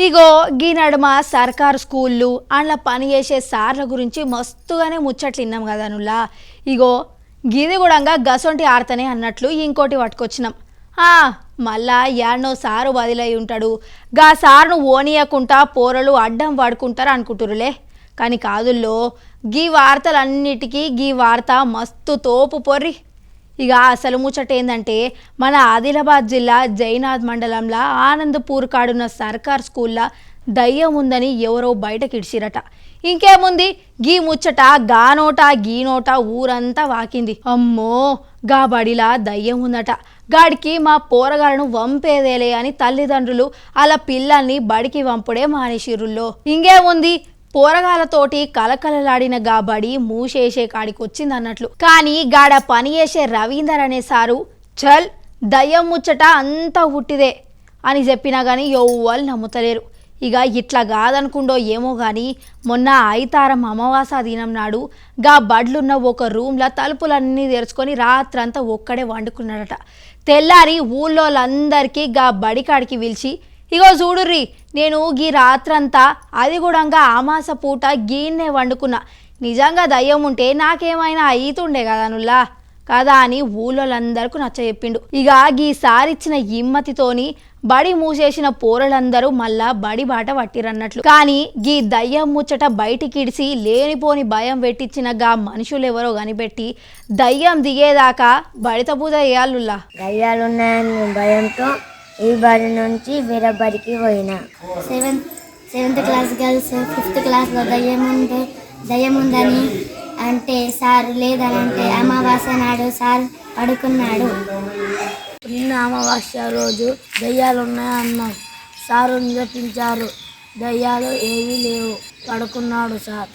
ఇగో గీ నడుమ సర్కారు స్కూళ్ళు అందులో పని చేసే సార్ల గురించి మస్తుగానే ముచ్చట్లు విన్నాం కదా నుల్లా. ఇగో గిది కూడా గసొంటి ఆడతనే అన్నట్లు ఇంకోటి పట్టుకొచ్చినాం. మళ్ళా యాడ్నో సారు బదిలై ఉంటాడు, గా సార్ను ఓనియకుండా పోరలు అడ్డం పడుకుంటారు అనుకుంటురులే. కానీ కాదుల్లో గీ వార్తలన్నిటికీ గీ వార్త మస్తు తోపు పొర్రి. ఇక అసలు ముచ్చట ఏందంటే మన ఆదిలాబాద్ జిల్లా జైనాథ్ మండలంలో ఆనందపూర్ కాడున్న సర్కార్ స్కూల్లో దయ్యం ఉందని ఎవరో బయటకి ఇడిచిరట. ఇంకేముంది, గీ ముచ్చట గానోట గీనోట ఊరంతా వాకింది. అమ్మో గా బడిలా దయ్యం ఉందట, గాడికి మా పోరగాళ్ళను వంపేదేలే అని తల్లిదండ్రులు అలా పిల్లల్ని బడికి వంపుడే మానేసిరుల్లో. ఇంకేముంది, పోరగాలతోటి కలకలలాడిన గా బడి మూసేసే కాడికొచ్చింది అన్నట్లు. కానీ గాడ పని చేసే రవీందర్ అనే సారు చల్ దయ్యం ముచ్చట అంతా ఉట్టిదే అని చెప్పినా కానీ ఎవ్వరు నమ్ముతలేరు. ఇక ఇట్లా కాదనుకుండో ఏమో కానీ మొన్న ఐతారం అమావాస దినం నాడు గా బడ్లున్న ఒక రూమ్లో తలుపులన్నీ తెరుచుకొని రాత్రంతా ఒక్కడే వండుకున్నాడట. తెల్లారి ఊళ్ళోళ్ళందరికీ గా బడికాడికి పిలిచి, ఇగో చూడుర్రి, నేను గీ రాత్రంతా అది కూడా అమాస పూట గీన్నే వండుకున్నా, నిజంగా దయ్యం ఉంటే నాకేమైనా అయితుండే కదా నుల్లా కదా అని ఊళ్ళోళ్ళందరికీ నచ్చ చెప్పిండు. ఇక గీసారిచ్చిన ఇమ్మతితోని బడి మూసేసిన పోరలందరూ మళ్ళా బడి బాట పట్టిరన్నట్లు. కానీ గీ దయ్యం ముచ్చట బయటికిడిసి లేనిపోని భయం పెట్టించిన గా మనుషులెవరో కనిపెట్టి దయ్యం దిగేదాకా బడిత పూజ చేయాలుల్లా. దయ్యాలున్నాయని భయంతో ఈ బడి నుంచి వేరే బడికి పోయినా. సెవెంత్ క్లాస్ గర్ల్స్ 5th క్లాస్లో దయ్యం ఉందని అంటే సారు లేదని అంటే అమావాస్య నాడు సార్ పడుకున్నాడు. నిన్న అమావాస్య రోజు దయ్యాలు ఉన్నాయన్నాం, సారు నిరూపించారు. దయ్యాలు ఏవీ లేవు, పడుకున్నాడు సార్.